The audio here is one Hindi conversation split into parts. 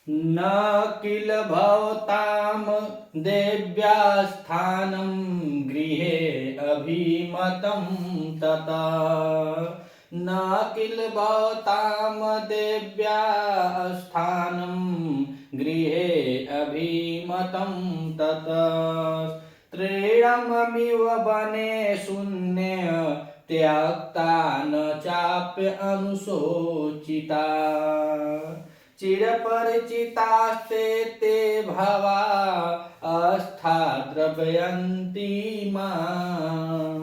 न किल भवतां देव्यास्थानं गृहे अभिमतं तथा न किल भवतां देव्यास्थानं गृहे अभिमतं तथा त्रीणममिव वने शून्ये त्यक्ता न चाप्य अनुशोचिता चिरपरिचितास्ते ते भवा अस्था द्रव्यन्ति मां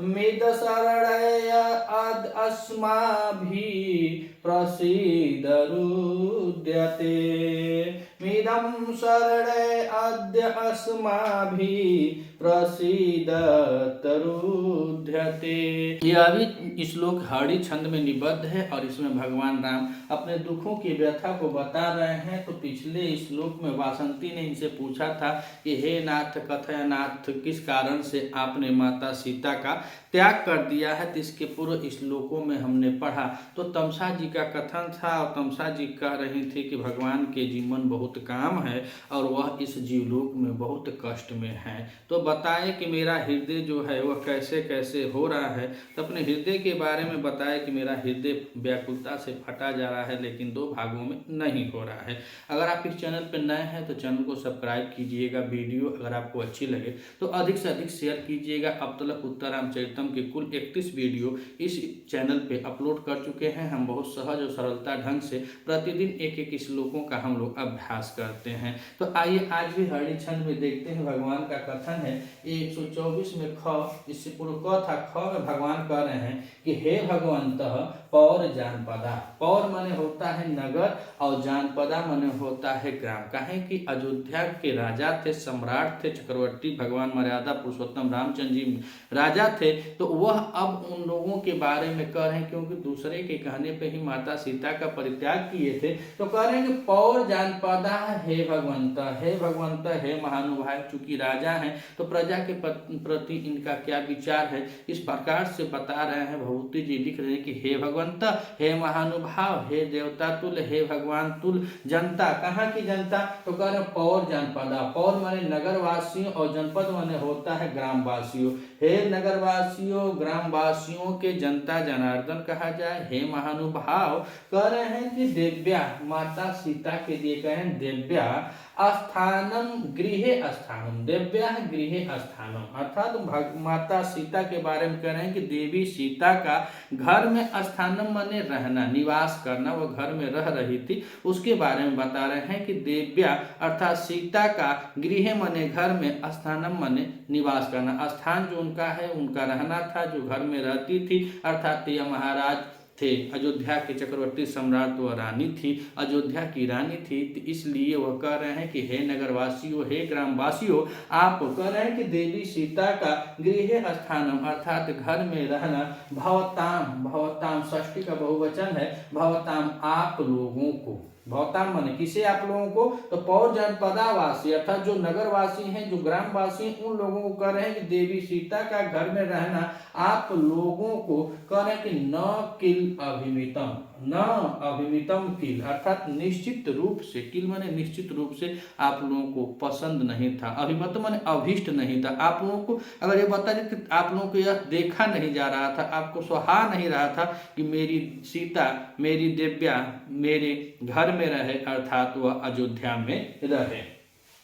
मिदशरणय अस्माभिः प्रसीदरुद्यते मिदं शरणे अद्य अस्माभिः प्रसीदतरुध्यते। यह भी श्लोक हरि छंद में निबद्ध है और इसमें भगवान राम अपने दुखों की व्यथा को बता रहे हैं। तो पिछले श्लोक में वासंती ने इनसे पूछा था कि हे नाथ कथयनाथ, किस कारण से आपने माता सीता का त्याग कर दिया है। तो इसके पूर्व श्लोकों में हमने पढ़ा तो तमसा जी का कथन था और तमसा जी कह रही थी कि भगवान के जीवन बहुत काम है और वह इस जीवलोक में बहुत कष्ट में है। तो बताए कि मेरा हृदय जो है वह कैसे कैसे हो रहा है। तो अपने हृदय के बारे में बताया कि मेरा हृदय व्याकुलता से फटा जा रहा है, लेकिन दो भागों में नहीं हो रहा है। अगर आप इस चैनल पर नए हैं तो चैनल को सब्सक्राइब कीजिएगा। वीडियो अगर आपको अच्छी लगे तो अधिक से अधिक शेयर कीजिएगा। अब तक उत्तराम चरितम के कुल 31 वीडियो इस चैनल पे अपलोड कर चुके हैं। हम बहुत सहज और सरलता ढंग से प्रतिदिन एक एक श्लोकों का हम लोग अभ्यास करते हैं। तो आइए आज भी हरि छंद में देखते हैं। भगवान का कथन है 124 में ख, इससे पूर्व क था, ख में भगवान कह रहे हैं कि हे भगवंत पौर जानपदा। पौर माने होता है नगर और जानपदा माने होता है ग्राम। कहे कि अयोध्या के राजा थे, सम्राट थे, चक्रवर्ती भगवान मर्यादा पुरुषोत्तम रामचंद्र जी राजा थे। तो वह अब उन लोगों के बारे में कह रहे हैं, क्योंकि दूसरे के कहने पे ही माता सीता का परित्याग किए थे। तो कह रहे हैं कि पौर जानपदा हे भगवंत, हे भगवंत, हे महानुभाव। चूंकि राजा हैं तो प्रजा के प्रति इनका क्या विचार है, इस प्रकार से बता रहे हैं। भभूति जी लिख रहे हैं कि हे भगवंत, हे महानुभाव, हे देवता तुल्य, हे भगवान तुल्य जनता। कहाँ की जनता? तो कह रहे पौर जनपदा। पौर माने नगरवासियों और जनपद माने होता है ग्रामवासियों। हे नगरवासियों, ग्रामवासियों के जनता जनार्दन कहा जाए। हे महानुभाव, कह रहे हैं कि दिव्या माता सीता के लिए कहें दिव्या स्थानम गृहे स्थानम, दिव्या गृहे स्थानम, अर्थात माता सीता के बारे में कह रहे हैं कि देवी सीता का घर में स्थानम माने रहना, निवास करना, वो घर में रह रही थी, उसके बारे में बता रहे हैं कि दिव्या अर्थात सीता का गृह माने घर में, स्थानम माने निवास करना। स्थान जो उनका है उनका रहना था, जो घर में रहती थी, अर्थात यह महाराज थे। अयोध्या के चक्रवर्ती सम्राट व रानी थी, अयोध्या की रानी थी। तो इसलिए वह कह रहे हैं कि हे नगरवासियों, हे ग्रामवासियों, आप कह रहे हैं कि देवी सीता का गृह स्थानम अर्थात घर में रहना, भवताम, भवताम षष्ठी का बहुवचन है, भवताम आप लोगों को, भवताम माने किसे? आप लोगों को। तो पौर जनपदावासी अर्थात जो नगरवासी हैं, जो ग्रामवासी हैं, उन लोगों को कह रहे हैं कि देवी सीता का घर में रहना आप लोगों को कह रहे हैं कि न किल अभिमितम, न अभिमितम किल अर्थात निश्चित रूप से, किल माने निश्चित रूप से आप लोगों को पसंद नहीं था। अभिमत माने अभिष्ट नहीं था। आप लोगों को अगर ये बता दें कि आप लोगों को यह देखा नहीं जा रहा था, आपको सुहा नहीं रहा था कि मेरी सीता, मेरी दिव्या मेरे घर में रहे, अर्थात वह अयोध्या में रहे।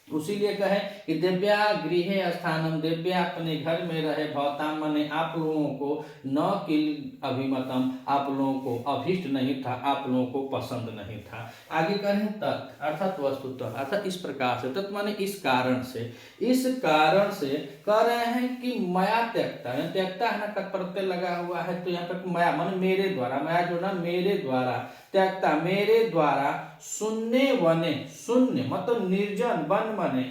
उसीलिए कहे कि दिव्या गृहे स्थानम, दिव्या अपने घर में रहे, भवताम माने आप लोगों को, न किल अभिमतम आप लोगों को अभिष्ट नहीं था, आप लोगों को पसंद नहीं था। आगे कहें तत् अर्थात वस्तुतः, अर्थात इस प्रकार से, तत् माने इस कारण से, इस कारण से कह रहे हैं कि मया त्यक्ता, त्यक्ता है ना, तत्प्रत्यय लगा हुआ है, तो यहाँ पर मया माने मेरे द्वारा, मया जो ना मेरे द्वारा, त्यक्ता मेरे द्वारा, शून्य वने, शून्य मतलब निर्जन, वन माने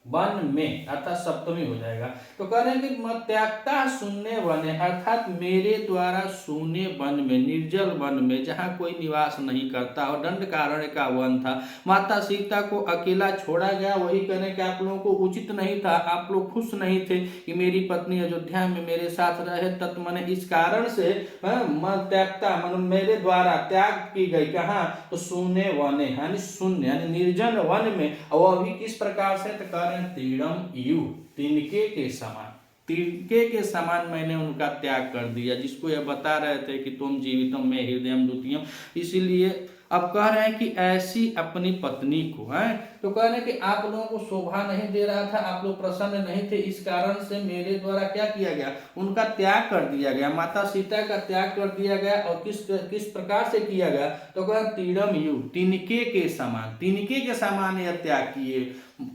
वन में अर्थात सप्तमी हो जाएगा। तो कह रहे हैं कि मत त्यागता शून्य वने, अर्थात मेरे द्वारा शून्य वन में, निर्जल वन में जहाँ कोई निवास नहीं करता और दंडकारण्य का वन था, माता सीता को अकेला छोड़ा गया। वही कहने कि आप लोगों को उचित नहीं था, आप लोग खुश नहीं थे कि मेरी पत्नी अयोध्या में मेरे साथ रहे। तत् मने इस कारण से मन त्यागता मन मेरे द्वारा त्याग की गई। कहाँ? तो शून्य वने यानी शून्य यानी निर्जन वन में। और वह भी किस प्रकार से? तो कह रहे हैं तीड़म यू, तिनके के समान, तिनके के समान मैंने उनका त्याग कर दिया। जिसको यह बता रहे थे कि तुम जीवितम में हृदयम द्वितीयम, इसीलिए अब कह रहे हैं कि ऐसी अपनी पत्नी को है, तो कह रहे हैं कि आप लोगों को शोभा नहीं दे रहा था, आप लोग प्रसन्न नहीं थे, इस कारण से मेरे द्वारा क्या किया गया? उनका त्याग कर दिया गया, माता सीता का त्याग कर दिया गया। और किस प्रकार से किया गया? तो कह तीड़म यू, तिनके के समान, तिनके के समान यह त्याग किए।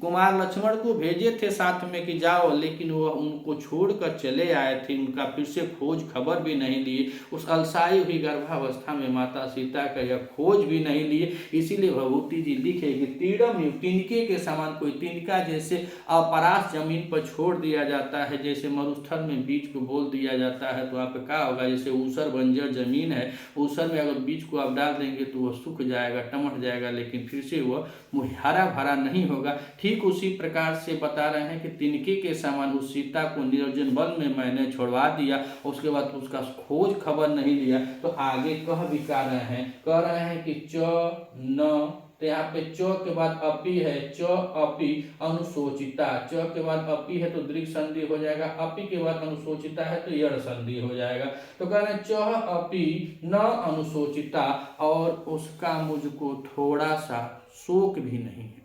कुमार लक्ष्मण को भेजे थे साथ में कि जाओ, लेकिन वह उनको छोड़कर चले आए थे, उनका फिर से खोज खबर भी नहीं लिए। उस अलसाई हुई गर्भावस्था में माता सीता का यह खोज भी नहीं लिए। इसीलिए भभूति जी लिखे कि तीड़म यू, तिनके के समान, कोई तिनका जैसे अपरास जमीन पर छोड़ दिया जाता है, जैसे मरुस्थल में बीज को बोल दिया जाता है, तो वहाँ पे क्या होगा? जैसे ऊसर बंजर जमीन है, ऊसर में अगर बीज को आप डाल देंगे तो वह सूख जाएगा, टमट जाएगा, लेकिन फिर से वह हरा भरा नहीं होगा। ठीक उसी प्रकार से बता रहे हैं कि तिनके के समान उस सीता को निर्जन वन में मैंने छोड़वा दिया, उसके बाद उसका खोज खबर नहीं लिया। तो आगे कह भी कह रहे हैं कि च न, तो यहाँ पे च के बाद अपी है, च अपी अनुशोचिता, च के बाद अपी है तो दीर्घ संधि हो जाएगा, अपी के बाद अनुशोचिता है तो यड़ संधि हो जाएगा। तो कह रहे हैं च अपी न अनुशोचिता, और उसका मुझको थोड़ा सा शोक भी नहीं है,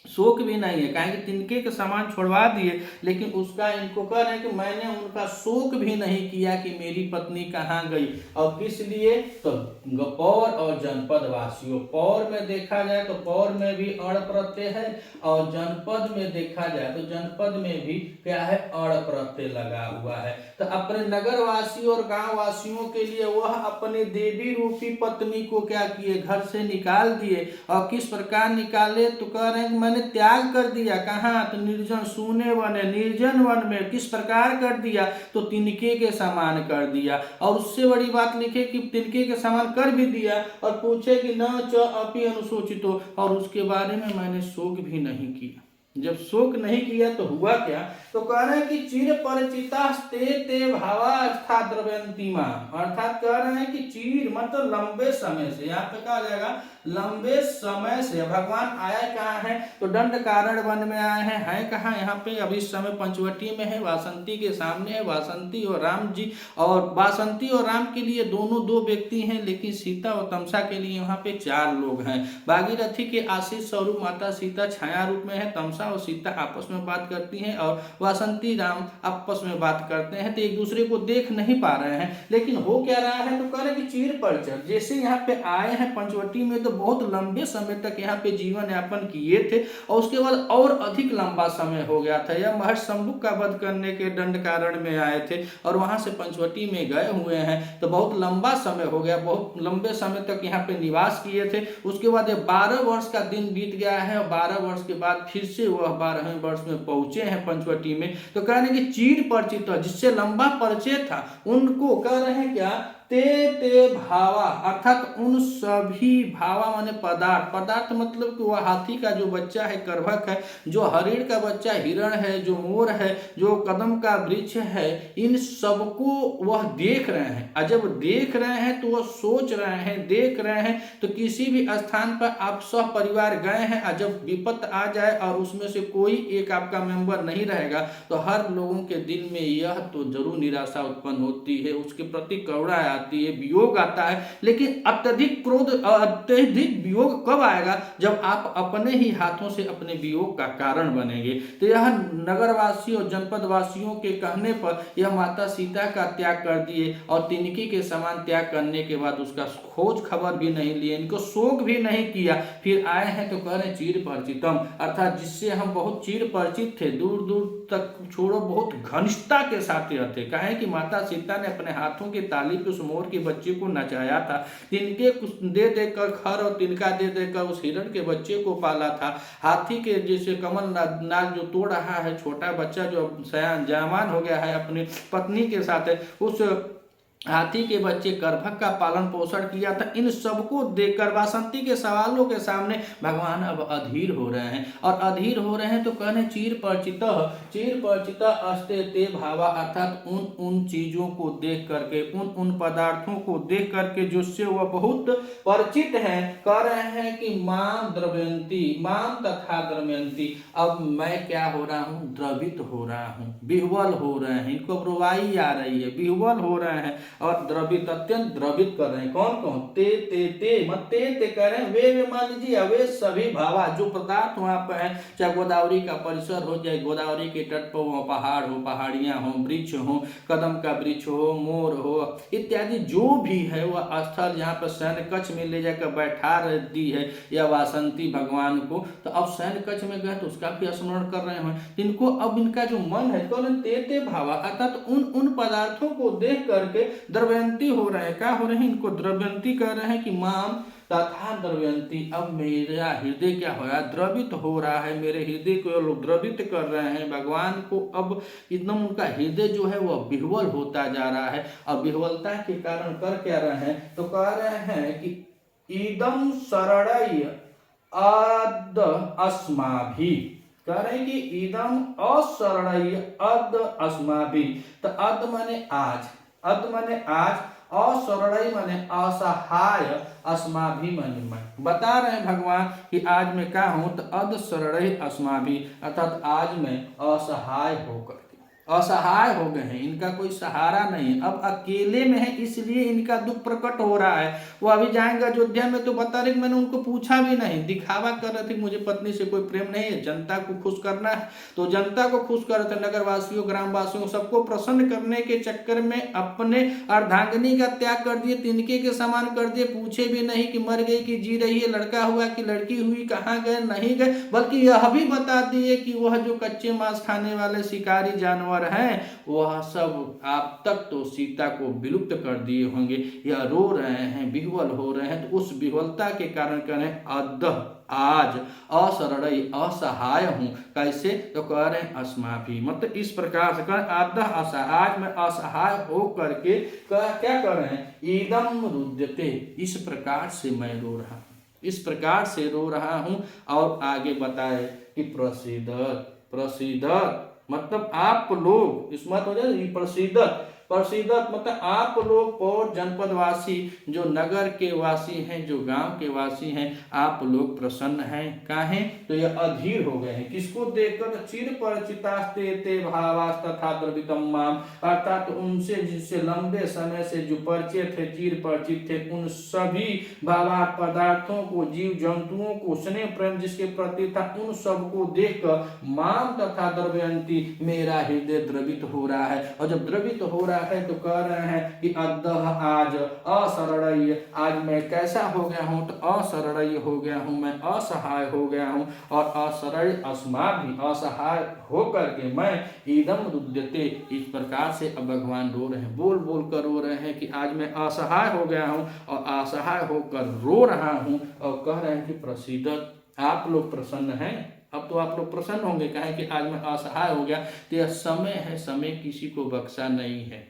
शोक भी नहीं है। कहें कि तिनके के समान छोड़वा दिए, लेकिन उसका इनको कह रहे हैं कि मैंने उनका शोक भी नहीं किया कि मेरी पत्नी कहाँ गई। और किस लिए? तो पौर और जनपद वासियों, पौर में देखा जाए तो पौर में भी अड़ प्रत्यय है, और जनपद में देखा जाए तो जनपद में भी क्या है? अड़ प्रत्यय लगा हुआ है। तो अपने नगर वासियों और गांव वासियों के लिए वह अपने देवी रूपी पत्नी को क्या किए? घर से निकाल दिए। और किस प्रकार निकाले? तो कह रहे हैं मैंने त्याग कर दिया। कहाँ? तो निर्जन सूने वन, निर्जन वन में। किस प्रकार कर दिया? तो तिनके के समान कर दिया। और उससे बड़ी बात लिखे कि तिनके के समान कर भी दिया, और पूछे कि न च अपि अनुशोचितो, और उसके बारे में मैंने शोक भी नहीं किया। जब शोक नहीं किया तो हुआ क्या? तो कह रहे हैं कि चिर परिचिता ते ते भावास्था द्रव्यंतिमा, अर्थात कह रहे हैं कि चिर मतलब लंबे समय से, यहाँ पे कहा जाएगा लंबे समय से भगवान आया कहाँ है? तो दंड कारण वन में आए हैं कहाँ? यहाँ पे अभी इस समय पंचवटी में है, वासंती के सामने है, वासंती और राम जी। और वासंती और राम के लिए दोनों दो व्यक्ति हैं, लेकिन सीता और तमसा के लिए यहाँ पे 4 लोग हैं। भागीरथी के आशीष स्वरूप माता सीता छाया रूप में है, तमसा और सीता आपस में बात करती हैं, और वासंती राम आपस में बात करते हैं, तो एक दूसरे को देख नहीं पा रहे हैं। लेकिन हो क्या रहा है? तो कह रहे हैं कि चीर परिचय, जैसे यहाँ पे आए हैं पंचवटी में तो बहुत लंबे समय तक यहाँ पे जीवन यापन किए थे, और उसके बाद और अधिक लंबा समय हो गया था। यह महर्षि शंभु का वध करने के दंड कारण में आए थे, और वहां से पंचवटी में गए हुए हैं, तो बहुत लंबा समय हो गया, बहुत लंबे समय तक यहाँ पे निवास किए थे। उसके बाद 12 वर्ष का दिन बीत गया है, और 12 वर्ष के बाद फिर से वह 12वें वर्ष में पहुंचे हैं पंचवटी में। तो कह रहे हैं कि चीर परिचित, जिससे लंबा परिचय था, उनको कह रहे हैं क्या? ते ते भावा, अर्थात उन सभी, भावा माने पदार्थ, पदार्थ मतलब कि वह हाथी का जो बच्चा है कर्भक है, जो हरिण का बच्चा हिरण है, जो मोर है, जो कदम का वृक्ष है, इन सबको वह देख रहे हैं। और जब देख रहे हैं तो वह सोच रहे हैं, देख रहे हैं। तो किसी भी स्थान पर आप सह परिवार गए हैं, और जब विपत्त आ जाए और उसमें से कोई एक आपका मेंबर नहीं रहेगा, तो हर लोगों के दिल में यह तो जरूर निराशा उत्पन्न होती है, उसके प्रति करुणा आती है, वियोग आता है। लेकिन अत्यधिक क्रोध, अत्यधिक वियोग कब आएगा? जब आप अपने ही हाथों से अपने वियोग का कारण बनेंगे। तो यह नगरवासियों, जनपद वासियों के कहने पर यह माता सीता का त्याग कर दिए, और तिनकी के समान त्याग करने के बाद उसका खोज खबर भी नहीं लिए, इनको शोक भी नहीं किया। फिर आए हैं तो कह रहे चीर परिचितम, अर्थात जिससे हम बहुत चीर परिचित थे, दूर दूर तक छोड़ो बहुत घनिष्ठता के साथ रहते। कहें कि माता सीता ने अपने हाथों की ताली पे उस मोर के बच्चे को नचाया था, तिनके कुछ दे देकर खर और तिनका दे देकर उस हिरण के बच्चे को पाला था, हाथी के जैसे कमल नाग जो तोड़ रहा है, छोटा बच्चा जो सयान जवान हो गया है अपनी पत्नी के साथ, उस हाथी के बच्चे करभक का पालन पोषण किया था। इन सबको देखकर वासंती के सवालों के सामने भगवान अब अधीर हो रहे हैं, और अधीर हो रहे हैं तो कहने चीर परिचित अस्ते ते भावा, अर्थात उन चीजों को देख करके, उन पदार्थों को देख करके जिससे वह बहुत परिचित हैं, कह रहे हैं कि माम द्रव्यंती, माम तथा द्रव्यंती, अब मैं क्या हो रहा हूँ, द्रवित हो रहा हूँ, विह्वल हो रहे हैं, इनको रुवाई आ रही है, विह्वल हो रहे हैं और द्रवित, अत्यंत द्रवित कर रहे हैं। कौन कौन? ते मत ते कह रहे हैं, वे मान लीजिए वे सभी भावा जो पदार्थ वहां पर है, चाहे गोदावरी का परिसर हो, चाहे गोदावरी के तट पर हो, पहाड़ हो, पहाड़ियां हो, वृक्ष हो, कदम का वृक्ष हो, मोर हो इत्यादि जो भी है वह स्थल जहाँ पर सैन्य कक्ष में ले जाकर बैठा दी है या वासंती भगवान को, तो अब सैन्य कक्ष में गए तो उसका भी स्मरण कर रहे हैं। इनको अब इनका जो मन है कौन ते भावा, अर्थात उन पदार्थों को देख करके द्रव्यंती हो रहे हैं। क्या हो रहे हैं? इनको द्रव्यंती कर रहे हैं कि माम तथा द्रव्यंती, अब मेरा हृदय क्या हो रहा है, द्रवित हो रहा है, मेरे हृदय को लोग द्रवित कर रहे हैं। भगवान को अब एकदम उनका हृदय जो है वह विह्वल होता जा रहा है, और विह्वलता के कारण कर क्या रहे हैं, तो कह रहे हैं कि इदम शरणय अद अस्माभि, कह रहे हैं कि इदम अशरणय अद अस्माभि, तो अद माने आज, अद माने आज, अशरणय माने असहाय, अस्माभि माने मैं, बता रहे हैं भगवान कि आज मैं क्या हूं, तो अद शरणय अस्माभि, अर्थात आज मैं असहाय होकर असहाय हो गए हैं, इनका कोई सहारा नहीं, अब अकेले में है, इसलिए इनका दुख प्रकट हो रहा है। वो अभी जाएंगे अयोध्या में तो बता रहे, मैंने उनको पूछा भी नहीं, दिखावा कर रहे थे मुझे पत्नी से कोई प्रेम नहीं है, जनता को खुश करना है, तो जनता को खुश कर रहे थे, नगर वासियों, ग्राम वासियों, सबको प्रसन्न करने के चक्कर में अपने अर्धांगिनी का त्याग कर दिए, तिनके के समान कर दिए, पूछे भी नहीं कि मर गई कि जी रही है, लड़का हुआ कि लड़की हुई, कहाँ गए नहीं गए, बल्कि यह भी बता दिए कि वह जो कच्चे मांस खाने वाले शिकारी जानवर हैं वह सब आप तक तो सीता को विलुप्त कर दिए होंगे, या रो रहे हैं, विह्वल हो रहे हैं, तो उस विह्वलता के कारण कह रहे हैं अद्य आज अशरणय असहाय हूं, कैसे, तो कह रहे हैं अस्माभि, मतलब इस प्रकार से कह अद्य आज मैं असहाय हो करके क्या कर रहे हैं, इदम रुद्यते, इस प्रकार से मैं रो रहा हूं, इस प्रकार से रो रहा हूं। और आगे बताए कि प्रसिद्धत मतलब आप लोग, इस मत हो जाए प्रसिद्धत मतलब आप लोग पौर जनपद वासी, जो नगर के वासी हैं, जो गांव के वासी हैं, आप लोग प्रसन्न हैं, काहे, तो ये अधीर हो गए हैं, किसको देखकर, चिर परिचितास्ते ते भावास तथा द्रवितम माम, अर्थात उनसे जिससे लंबे समय से जो परिचित थे, चिर परिचित थे, उन सभी भावा पदार्थों को, जीव जंतुओं को स्नेह प्रेम जिसके प्रति था, उन सबको देखकर माम तथा द्रव्यंती, मेरा हृदय द्रवित हो रहा है। और जब द्रवित हो रहा है तो कह रहे हैं कि अद्यः आज अशरणय, आज मैं कैसा हो गया हूं, तो अशरणय हो गया हूं, मैं असहाय हो गया हूं, और अशरणय अस्माभि, असहाय होकर के मैं इदम रुद्यते, इस प्रकार से अब भगवान रो रहे हैं, बोल बोल कर रो रहे हैं कि आज मैं असहाय हो गया हूं और असहाय होकर रो रहा हूं, और कह रहे हैं कि प्रसिद्धत, आप लोग प्रसन्न हैं, अब तो आप लोग प्रसन्न होंगे, कहें कि आज मैं असहाय हो गया, तो यह समय है, समय किसी को बख्शा नहीं है।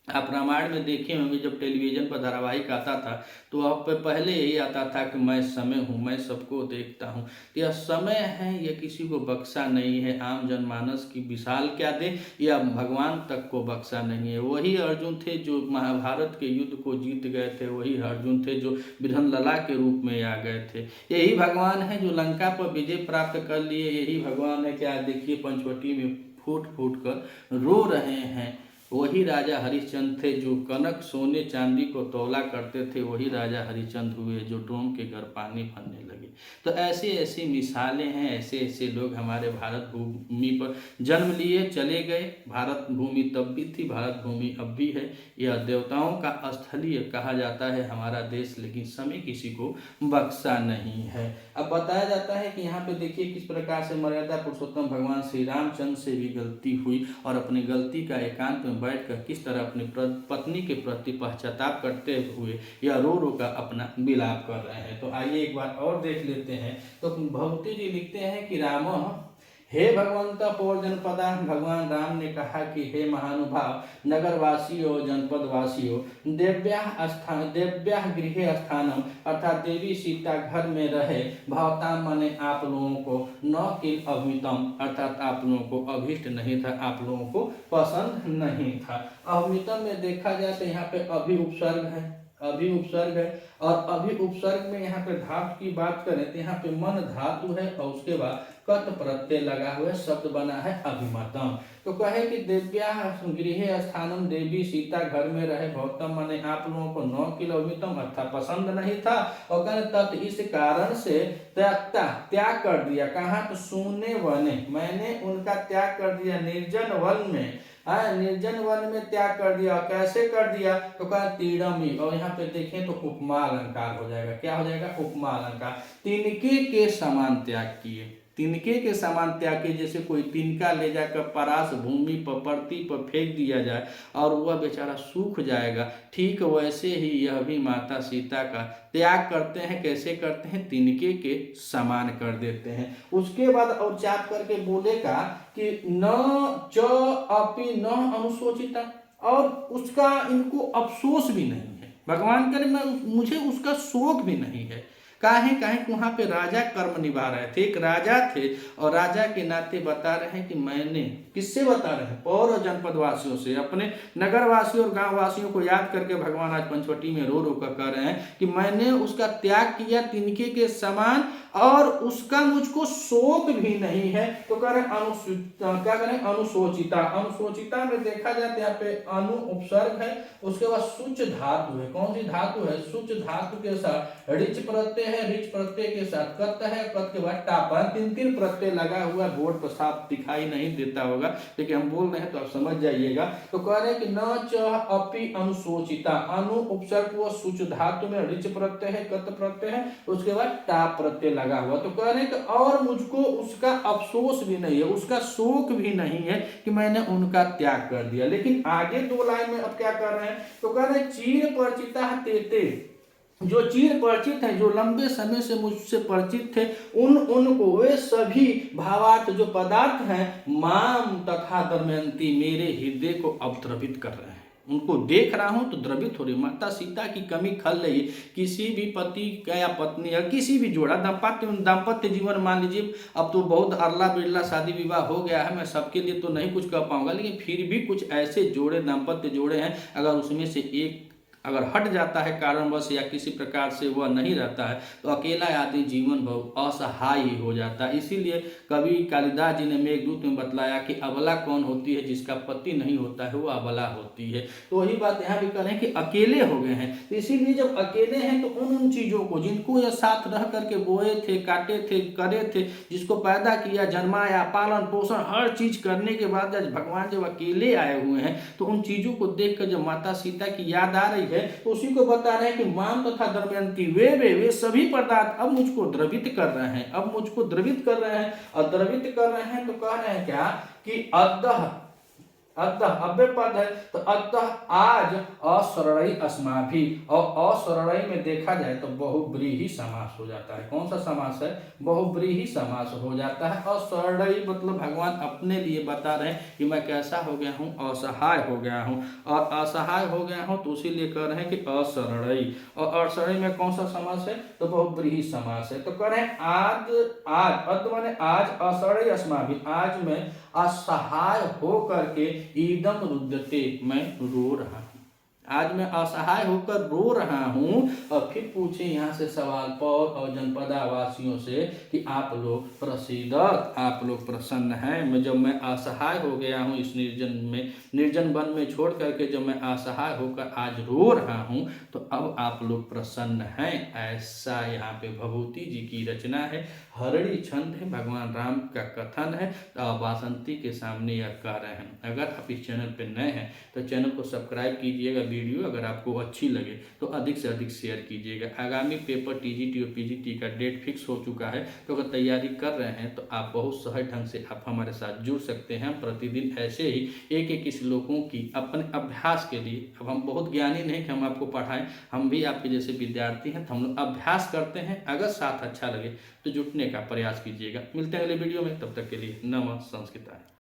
आप रामायण में देखे होंगे जब टेलीविजन पर धारावाहिक आता था तो आप पहले यही आता था कि मैं समय हूँ, मैं सबको देखता हूँ, तो यह समय है, यह किसी को बख्शा नहीं है, आम जनमानस की विशाल क्या दे, या भगवान तक को बख्शा नहीं है। वही अर्जुन थे जो महाभारत के युद्ध को जीत गए थे, वही अर्जुन थे जो विधन लला के रूप में आ गए थे, यही भगवान है जो लंका पर विजय प्राप्त कर लिए, यही भगवान है। क्या देखिए पंचवटी में फूट फूट कर रो रहे हैं, वही राजा हरिश्चंद्र थे जो कनक सोने चांदी को तौला करते थे, वही राजा हरिश्चंद्र हुए जो डोम के घर पानी भरने लगे। तो ऐसी ऐसी मिसालें हैं, ऐसे ऐसे लोग हमारे भारत भूमि पर जन्म लिए चले गए। भारत भूमि तब भी थी, भारत भूमि अब भी है। यह देवताओं का स्थलीय कहा जाता है हमारा देश, लेकिन समय किसी को बख्शा नहीं है। अब बताया जाता है कि यहाँ पे देखिए किस प्रकार से मर्यादा पुरुषोत्तम भगवान श्री रामचंद्र से भी गलती हुई और अपनी गलती का एकांत में बैठकर किस तरह अपनी पत्नी के प्रति पश्चाताप करते हुए या रो रो कर अपना विलाप कर रहे हैं। तो आइए एक बार और देख लेते हैं। तो भगवती जी लिखते हैं कि राम हे भगवंत पौर जनपदा, भगवान राम ने कहा कि हे महानुभाव नगरवासियों जनपदवासियों, देव्या गृह स्थानम अर्थात देवी सीता घर में रहे, भावताम माने आप लोगों को न किल अभितम अर्थात आप लोगों को अभिष्ट नहीं था, आप लोगों को पसंद नहीं था। अभितम में देखा जाए तो यहाँ पे अभी उपसर्ग है, अभी उपसर्ग है, और अभी उपसर्ग में यहाँ पे धातु की बात करें तो यहाँ पे मन धातु है और उसके बाद कत प्रत्यय लगा हुआ शब्द बना है अभिमतम। तो कहे कि देव्या गृह स्थानम, देवी सीता घर में रहे, भौतम माने आप लोगों को न किल अभितम अर्थात पसंद नहीं था, और कहे तत् इस कारण से त्याग कर दिया। कहाँ? तो सुने वने, मैंने उनका त्याग कर दिया निर्जन वन में, निर्जन वन में त्याग कर दिया। कैसे कर दिया? तो कहा तीड़मी, और यहाँ पे देखें तो उपमा अलंकार हो जाएगा। क्या हो जाएगा? उपमा अलंकार। तिनके के समान त्याग किए, तिनके के समान त्याग किए, जैसे कोई तिनका ले जाकर परास भूमि पर परती पर फेंक दिया जाए और वह बेचारा सूख जाएगा, ठीक वैसे ही यह भी माता सीता का त्याग करते हैं। कैसे करते हैं? तिनके के समान कर देते हैं। उसके बाद और चाप करके बोलेगा कि न च अपि न अनुशोचिता, और उसका इनको अफसोस भी नहीं है। भगवान करे मुझे उसका शोक भी नहीं है। काहे कि वहाँ पे राजा कर्म निभा रहे थे, एक राजा थे और राजा के नाते बता रहे हैं कि मैंने, किससे बता रहे हैं? पौर और जनपद वासियों से, अपने नगर वासियों और गांव वासियों को याद करके भगवान आज पंचवटी में रो रो कर कह रहे हैं कि मैंने उसका त्याग किया तिनके के समान और उसका मुझको शोक भी नहीं है। तो कह रहे क्या करें? अनुशोचिता। अनुशोचिता में देखा जाए यहाँ पे अनु उपसर्ग है, उसके बाद सुच धातु है। कौन सी धातु है? सुच धातु के साथ ऋच प्रत्यय है, ऋच प्रत्यय के साथ कत है, कत के बाद टाप है। तीन तीन प्रत्यय लगा हुआ, बोर्ड पर साफ दिखाई नहीं देता होगा लेकिन हम बोल रहे हैं तो आप समझ जाइएगा। तो कह रहे हैं कि न च अपि अनुशोचिता, अनु उपसर्ग वो सुच धातु में ऋच प्रत्यय है, कत प्रत्यय है, उसके बाद टाप प्रत्यय लगा हुआ। तो कह रहे हैं कि और मुझको उसका अफसोस भी नहीं है, उसका शोक भी नहीं है कि मैंने उनका त्याग कर दिया। लेकिन आगे दो लाइन में अब क्या कर रहे हैं? तो कह रहे हैं चीर परिचिता तेते, जो चीर परिचित हैं, जो लंबे समय से मुझसे परिचित थे, उनको वे सभी भावार्थ जो पदार्थ हैं माम तथा दमयंती, मेरे हृदय को अब द्रवित कर रहे हैं। उनको देख रहा हूं तो द्रवित हो रही। माता सीता की कमी खल रही। किसी भी पति या पत्नी या किसी भी जोड़ा दाम्पत्य जीवन मान लीजिए, अब तो बहुत अरला बिरला शादी विवाह हो गया है, मैं सबके लिए तो नहीं कुछ कह पाऊंगा, लेकिन फिर भी कुछ ऐसे जोड़े दाम्पत्य जोड़े हैं, अगर उसमें से एक अगर हट जाता है कारणवश या किसी प्रकार से वह नहीं रहता है तो अकेला आदमी जीवन भर असहाय ही हो जाता है। इसीलिए कवि कालिदास जी ने मेघदूत में बतलाया कि अबला कौन होती है? जिसका पति नहीं होता है वो अबला होती है। तो वही बात यहाँ भी करें कि अकेले हो गए हैं। तो इसीलिए जब अकेले हैं तो उन चीज़ों को जिनको यह साथ रह करके बोए थे, काटे थे, करे थे, जिसको पैदा किया, जन्माया, पालन पोषण हर चीज़ करने के बाद जब भगवान जब अकेले आए हुए हैं तो उन चीज़ों को देख कर जब माता सीता की याद आ रही है तो उसी को बता रहे हैं कि माम तथा दमयंती वे सभी पदार्थ अब मुझको द्रवित कर रहे हैं, अब मुझको द्रवित कर रहे हैं। और द्रवित कर रहे हैं तो कह रहे हैं क्या कि अतः अव्यय पद है, तो अतः आज असरणई अस्माभि, और असरणई में देखा जाए तो बहुब्रीहि समास हो जाता है। कौन सा समास है? बहुब्रीहि समास हो जाता है। असरणई मतलब भगवान अपने लिए बता रहे हैं कि मैं कैसा हो गया हूँ, असहाय हो गया हूँ, और असहाय हो गया हूँ तो इसीलिए कह रहे हैं कि असरणई। और असरणई में कौन सा समास है? तो बहुब्रीहि समास है। तो कह रहे हैं आज माने आज असरणई अस्माभि, आज में असहाय हो करके ईदम रुद्यते, मैं रो रहा हूं। आज मैं असहाय होकर रो रहा हूँ। और फिर पूछे यहाँ से सवाल पौर और जनपदा वासियों से कि आप लोग प्रसीदत, आप लोग प्रसन्न हैं। जब मैं असहाय हो गया हूँ इस निर्जन वन में छोड़ करके, जब मैं असहाय होकर आज रो रहा हूँ, तो अब आप लोग प्रसन्न हैं। ऐसा यहाँ पे भभूति जी की रचना है, हरणी छंद है, भगवान राम का कथन है। वासंती के सामने यह कह रहे हैं। अगर आप इस चैनल पर नए हैं तो चैनल को सब्सक्राइब कीजिएगा। वीडियो अगर आपको अच्छी लगे तो अधिक से अधिक शेयर कीजिएगा। आगामी पेपर टीजीटी और पीजीटी का डेट फिक्स हो चुका है, तो अगर तैयारी कर रहे हैं तो आप बहुत सहज ढंग से आप हमारे साथ जुड़ सकते हैं। प्रतिदिन ऐसे ही एक एक श्लोकों की अपने अभ्यास के लिए, अब हम बहुत ज्ञानी नहीं कि हम आपको पढ़ाएं, हम भी आपके जैसे विद्यार्थी हैं, तो हम लोग अभ्यास करते हैं। अगर साथ अच्छा लगे तो जुटने का प्रयास कीजिएगा। मिलते हैं अगले वीडियो में, तब तक के लिए नमः संस्कृताय।